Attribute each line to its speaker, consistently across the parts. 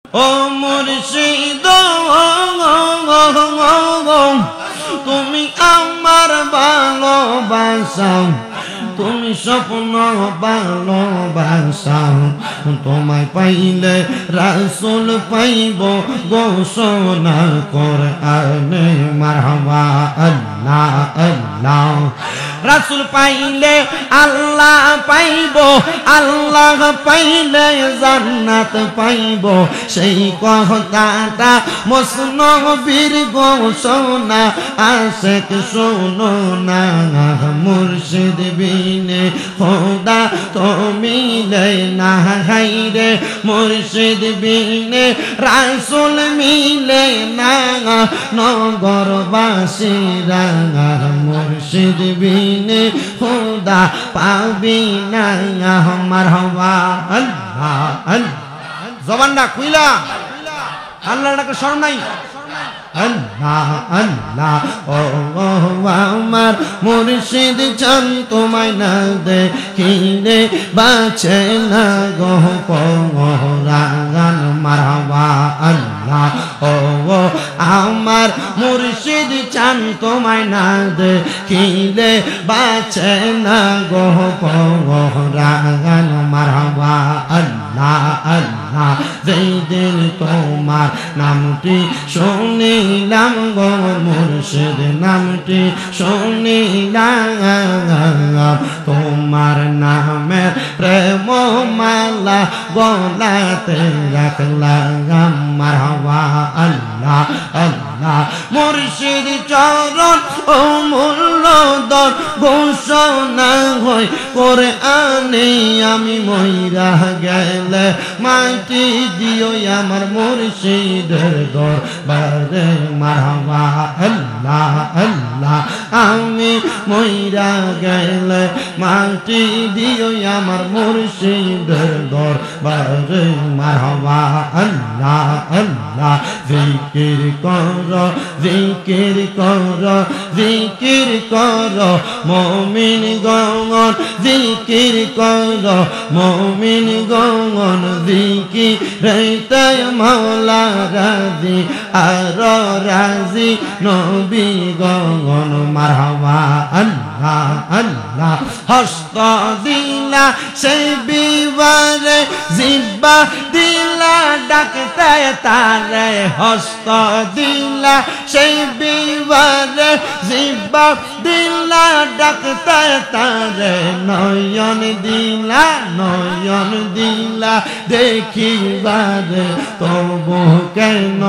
Speaker 1: ও মুর্শিদ তুমি আমার ভালোবাসা, তুমি স্বপ্ন ভালোবাসা, তোমায় পাইলে রাসূল পাইব ঘোষণা কোরআনে মারহাবা আল্লাহ আল্লাহ। রাসূল পাইলে আল্লাহ পাইব, আল্লাহ পাইলে জান্নাত পাইব, সেই কথাটা মসনবীর ঘোষণা আশিক শোনো না। মুর্শিদ বিনে খোদা তো মিলে না, হায়রে মুর্শিদ বিনে রাসূল মিলে না, নগরবাসীরা মুর্শিদ বিনে খোদা পাবি না। মারহাবা আল্লাহ আল্লাহ। জবানটা খুইলা আল্লাহর ডাকে শরম নাই। আল্লাহ আল্লাহ ও আমার মুর্শিদ চান তোমায় না দেখিলে বাঁচে না গো পরাণ। মারহাবা আল্লাহ ও আমার মুর্শিদ চান তোমায় না দেখিলে বাঁচে না গো পরাণ। মারহাবা আল্লাহ আল্লাহ। যেই দিন তোমার নামটি শুনিলাম গো মুর্শিদ, নামটি শুনিলাম, তোমার নামের প্রেম মালা গলাতে রাখলাম। মারহাবা আল্লাহ আল্লাহ। মুর্শিদ চরণ ও মূল্যধন ঘোষণা হই কোরআনে, আমি মইরা গেলে মাটি দিও আমার মুর্শিদের দরবারে। মারহাবা আল্লাহ আল্লাহ। আমি মইরা গেলে মাটি দিও আমার মুর্শিদের দরবারে। মারহাবা আল্লাহ আল্লাহ। জিকির কর জিকির কর জিকির কর মুমিন গণ, জিকির কর মুমিন গণ, জিকিরে মাওলা রাজি আর রাজি নবী গণ। মারহাবা আল্লাহ আল্লাহ। হস্ত দিলা সেই বিবারে, জিব্বা দিলা ডাকতে তারে, হস্ত দিলা সেই বিবারে, জিব্বা দিলা ডাকতে তারে, নয়ন দিলা নয়ন দিলা দেখিবারে, তবু কেন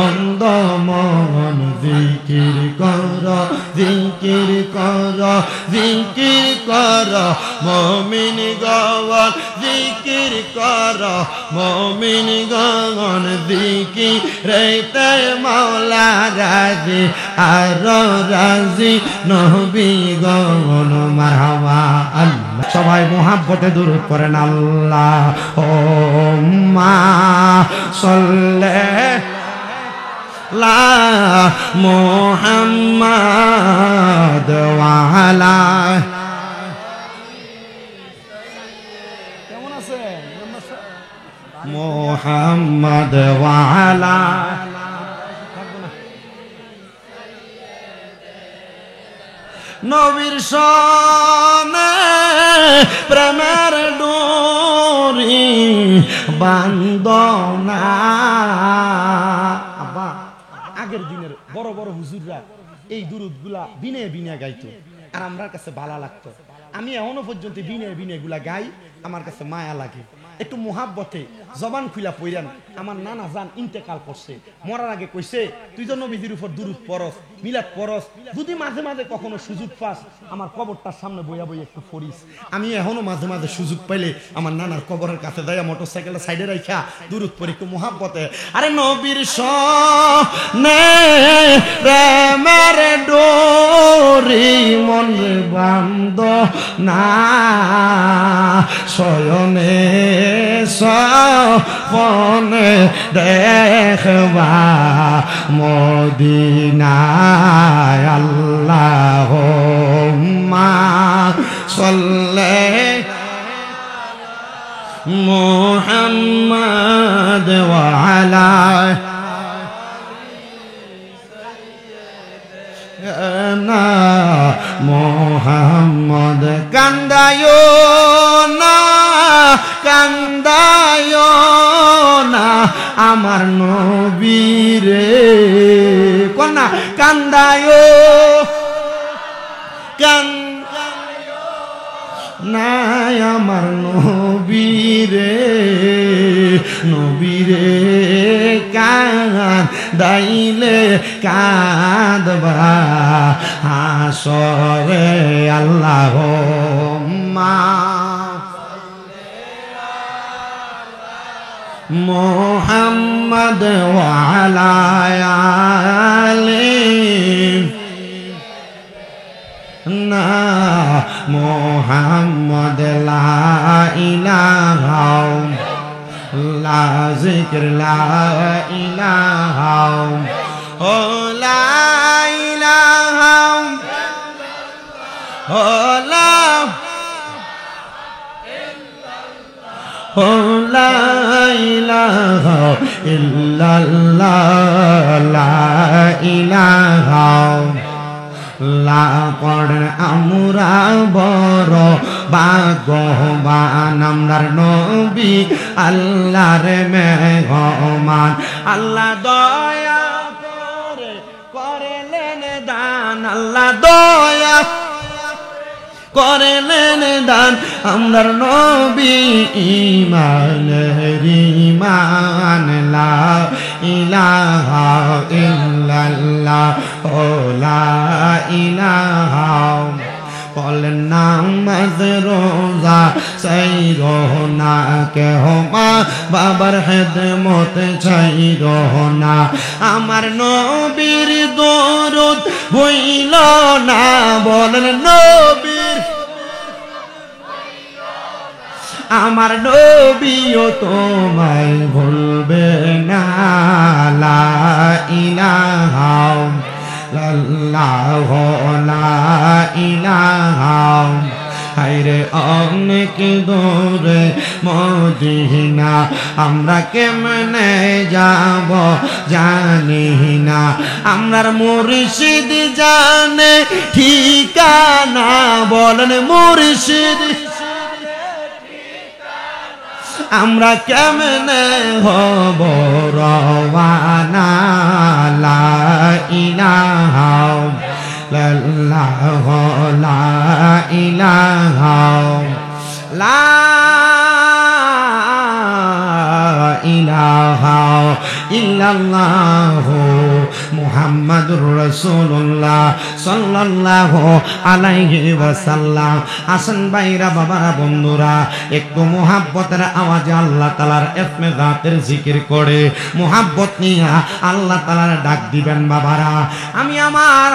Speaker 1: অন্ধ মন। জিকির কর জিকির কর জিকির কর মুমিন গণ, জিকির কর মুমিন গণ, জিকিরে মাওলা রাজি আর রাজি নবী গণ। মারহাবা আল্লাহ। সবাই মুহাব্বতে দুরূদ পড়েন আল্লাহুম্মা সাল্লি মুহাম্মাদ ওয়া আলা। কেমন আছেন মুহাম্মাদ ওয়া আলা। নবীর সনে প্রেমের ডোরি বান্দনা। আব্বা আগের দিনের বড় বড় হুজুররা এই দুরুদগুলা বিনে বিনে গাইতো, আর আমার কাছে ভালো লাগতো। আমি এখনো পর্যন্ত বিনে বিনে গুলা গাই, আমার কাছে মায়া লাগে। একটু মোহাব্বতে জবান খুলা পইরান। আমার নানা জান ইন্তেকাল করছে, মরার আগে কইছে তুই তো নবীজির উপর দুরূদ পড়স, মিলাদ পড়স, যদি মাঝে মাঝে কখনো সুযোগ পাস আমার কবরটার সামনে বইয়া বইয়া একটু পড়িস। আমি এখনো মাঝে মাঝে সুযোগ পাইলে আমার নানার কবরের কাছে যাইয়া মোটরসাইকেলটা সাইডে রাখা দুরূদ পড়ি একটু মোহাব্বতে। আরে নবীর সনে প্রেমের ডোরি মন বান্দ না, শয়নে সপনে দেখবা মদিনায়। আল্লাহুম্মা সাল্লি মুহাম্মদ ওয়া আলা না মুহাম্মদ কান্দায়ো না কান্দায়ো না আমার নবীরে কোনা কান্দায়ো কান্দায়ো না আমার নবীরে নবীরে কাঁদাইলে কাঁদবা হাসরে আল্লাহুম্মা মুহাম্মদ ওয়া আলা আলিহি না মুহাম্মদ লা ইলাহা লা যিকর লা ইলাহা ও লা ইলাহা ও লা লা ইলাহা ইল্লাল্লাহ লা ইলাহা লা পড় আমরা বড় ভাগ্যবান আমরার নবী আল্লাহর মেহমান আল্লাহ দয়া করে করলেন দান আল্লাহ দয়া করলেন দান আমরার নবী ঈমানের ঈমান লা ইলাহা ইল্লাল্লাহ ও লা ইলাহা বলেন নামাজ রোজা সেই রোনা কেহ মা বাবার খেদমত চাই রোনা আমার নবীর দরুদ ভুইল না বলেন নবীর আমার নবীও তোমায় ভুলবে না লা ইলাহা ইল্লাল্লাহ লা ইলাহা হায়রে অনেক দূরে মদিনা আমরা কেমনে যাব জানি না আমরার মুর্শিদ জানে ঠিকানা বলেন মুর্শিদ আমরা কেমনে হব রওয়ানা লা ইলাহা ইল্লাল্লাহ লা ইলাহা লা ইলাহা ইল্লাল্লাহ মুহাম্মাদুর রাসূলুল্লাহ সাল্লাল্লাহু আলাইহি ওয়াসাল্লাম আসেন ভাইরা বাবারা বন্ধুরা একটু মুহাব্বতের আওয়াজে আল্লাহ তাআলার ইসমে জাতের জিকির করে মুহাব্বত নিয়ে আল্লাহ তাআলার ডাক দিবেন বাবারা আমি আমার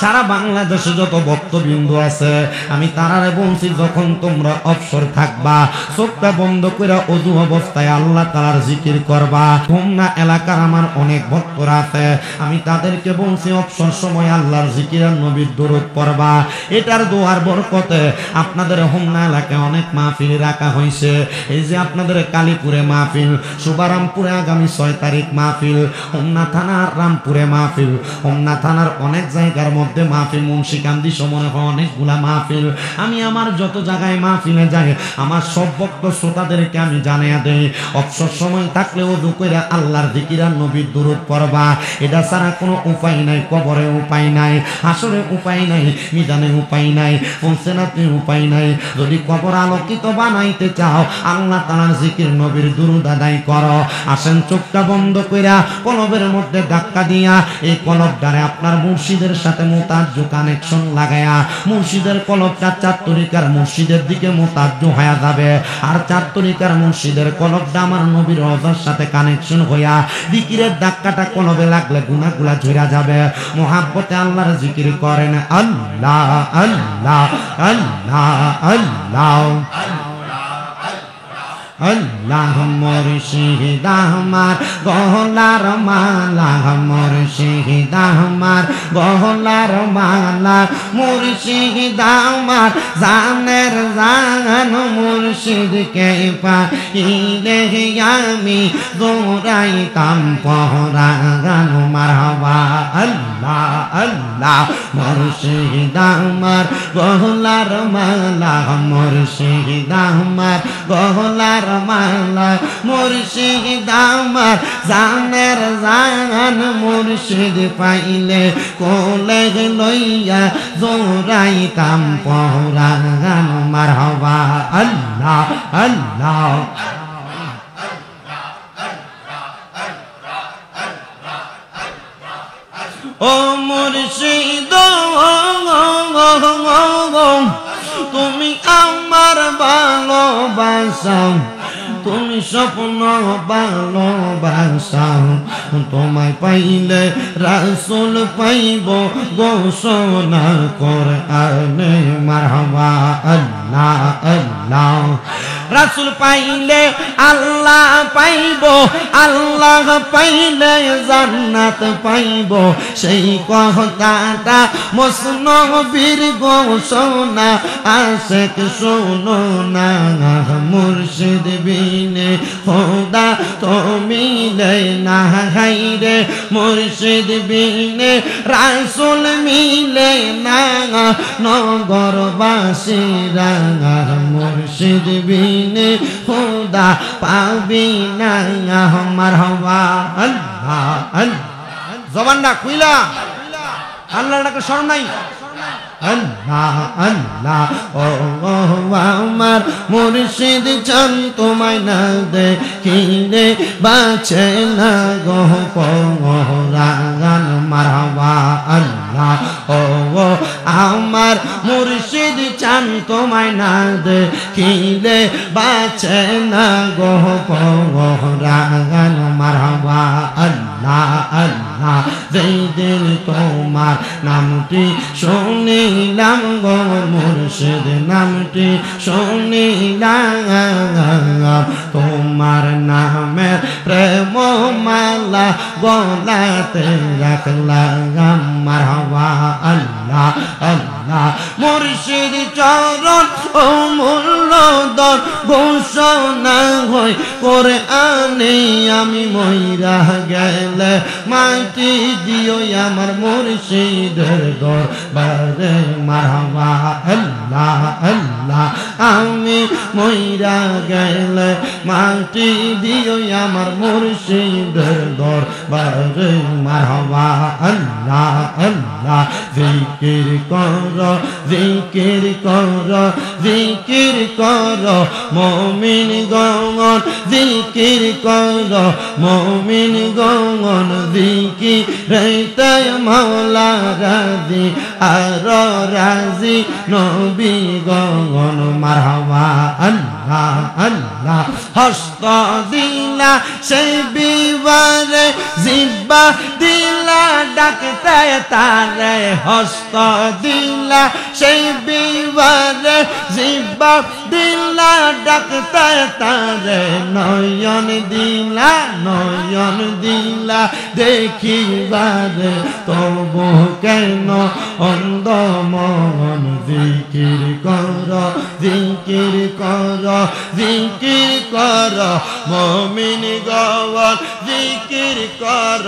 Speaker 1: সারা বাংলাদেশে যত ভক্তবৃন্দ আছে আমি তারারে বলছি যখন তোমরা অবসর থাকবা চোখটা বন্ধ করে ওযু অবস্থায় আল্লাহ তাআলার জিকির করবা তোমরা এলাকার আমার অনেক ভক্তরা আছে আমি তাদেরকে বলছি অবসর সময় আল্লাহর জিকির আর নবীর দরুদ পড়বা এটার দোয়ার বরকতে আপনাদের হোমনা এলাকায় অনেক মাহফিল রাখা হয়েছে এই যে আপনাদের কালীপুরে মাহফিল শুভারামপুরে আগামী 6 তারিখ মাহফিল হোমনা থানার রামপুরে মাহফিল হোমনা থানার অনেক জায়গার মধ্যে মাহফিল মুন্সিকান্দি সময় অনেকগুলা মাহফিল আমি আমার যত জায়গায় মাহফিলে যাই আমার সব ভক্ত শ্রোতাদেরকে আমি জানিয়ে দেই অবসর সময় থাকলে ওযু কইরা আল্লাহর জিকির আর নবীর দরুদ পড়বা এটা ছাড়া কোনো উপায় নাই কবরে উপায় নাই হাসরে উপায় নাই মিজানে উপায় নাই পৌঁছাতে উপায় নাই যদি কবর আলোকিত বানাইতে চাও আল্লাহ তাআলার জিকির নবীর দরুদ আদায় করো আসেন চোখটা বন্ধ কইরা কলবের মধ্যে ধাক্কা দিয়া এই কলবটারে আপনার মুর্শিদের সাথে মোতাজ্জ কানেকশন লাগায়া মুর্শিদের কলবটা 4 তরিকার মুর্শিদের দিকে মোতাজ্জ হয়ে যাবে আর 4 তরিকার মুর্শিদের কলবটা আমার নবীর রওজার সাথে কানেকশন হইয়া জিকিরের ধাক্কাটা কলবে লাগলে গুনাহগুলা ঝরে যাবে মুহাব্বতে আল্লাহর জিকির করেন আল্লাহ আল্লাহ আল্লাহ আল্লাহ আল্লাহ মুর্শিদ আমার গলার মালা মুর্শিদ আমার গলার মালা মুর্শিদ আমার জানের জান মুর্শিদকে পাইলে আমি দৌড়াইতাম পরাগান মারহাবা আল্লাহ আল্লাহ মুর্শিদ আমার গলার মালা মুর্শিদ আমার গলার মালা মুর্শিদ আমার জানের জান মুর্শিদ পাইলে কোলে লইয়া জোরাইতাম পরাগান মারহাবা আল্লাহ আল্লাহ ও মুর্শিদ তুমি আমার ভালোবাসা তুমি স্বপ্ন ভালোবাসা তোমায় পাইলে রাসূল পাইব ঘোষণা কোরআনে মারহাবা আল্লাহ আল্লাহ রাসূল পাইলে আল্লাহ পাইব আল্লাহ পাইলে জান্নাত পাইব সেই কথাটা মসনবীর ঘোষণা আশিক শোনো না মুর্শিদ বিনে খোদা তো মিলে না হাইরে মুর্শিদ বিনে রাসূল মিলে না নগরবাসীরা মুর্শিদ বিনে খোদা পাবি না মারহাবা আল্লাহ আল্লাহ জবানটা খুইলা আল্লাহর ডাকে শরম নাই আল্লাহ আল্লাহ ও আমার মুর্শিদ চান তোমায় না দেখিলে বাঁচে না গো পরাগান মারহাবা আল্লাহ ও আমার মুর্শিদ চান তোমায় না দেখিলে বাঁচে না গো পরাগান মারহাবা আল্লাহ আল্লাহ যেই দিন তোমার নামটি শুনি শুনিলাম গো মুর্শিদ নামটি শুনিলাম তোমার নামের প্রেম মালা গলাতে রাখলাম মারহাবা আল্লাহ আল্লাহ মুর্শিদ চরণ অমূল্য দর ঘোষণা হই কোরআনে আমি মইরা গেলে মাটি দিও আমার মুর্শিদের দরবারে মারহাবা আল্লাহ আল্লাহ আমি মইরা গেলে মাটি দিও আমার মুর্শিদের দরবারে মারহাবা আল্লাহ আল্লাহ জিকির কর জিকির কর জিকির কর মুমিন গণ জিকির কর মুমিন গণ জিকির রেতে মাওলা রাজি আর রাজি নবী গণ মারহাবা আল্লাহ আল্লাহ হস্ত দিলা সেই বিবারে জিব্বা দিলা ডাকতে তারে হস্ত দিলা সেই বিবারে জিব্বা দিলা ডাকতে তারে নয়ন দিলা দেখিবারে তবু কেন অন্ধ মন জিকির কর জিকির কর জিকির কর মুমিন গণ জিকির কর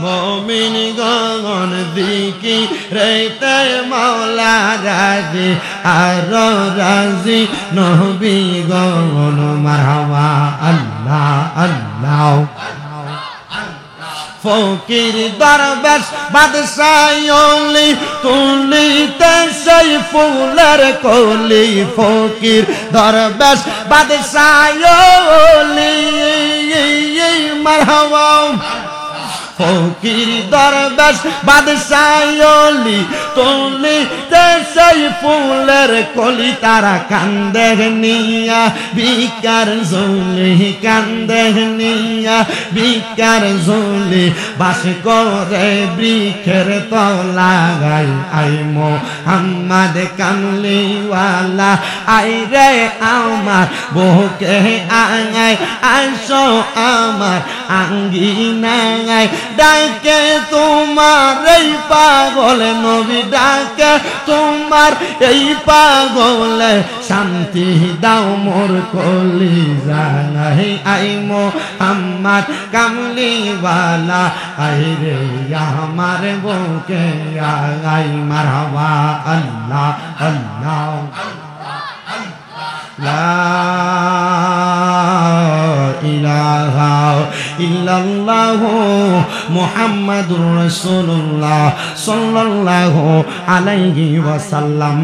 Speaker 1: মুমিন গণ জিকির রেতে মাওলা রাজি আর রাজি নবী গণ মারহাবা আল্লাহ আল্লাহ ফকির দরবেশ বাদশাহলি তুলিতে সেই ফুলের কলি ফকির দরবেশ বাদশাহলি মারহাবা ফকির দরবেশ বাদশাহলি তুলি সেই ফুলের কলি তারা কান্দে নিয়া বিকার ঝুলি কান্দে নিয়া বিকার ঝুলি বাস করে বৃক্ষের তলায় আই মোহাম্মদ কামলিওয়ালা আই রে আমার বুকে আয় আইসো আমার আঙ্গিনায় ডাকে তোমার এই পাগল নবী ডাকে তোমার এই পাগল শান্তি দাও মোর কলিজায় আই মোহাম্মদ কামলিওয়ালা আই রে আমার বুকে আয় মারহাবা আল্লাহ আল্লাহ লা ইলাহা ইল্লাল্লাহু মুহাম্মাদুর রাসূলুল্লাহ সাল্লাল্লাহু আলাইহি ওয়াসাল্লাম।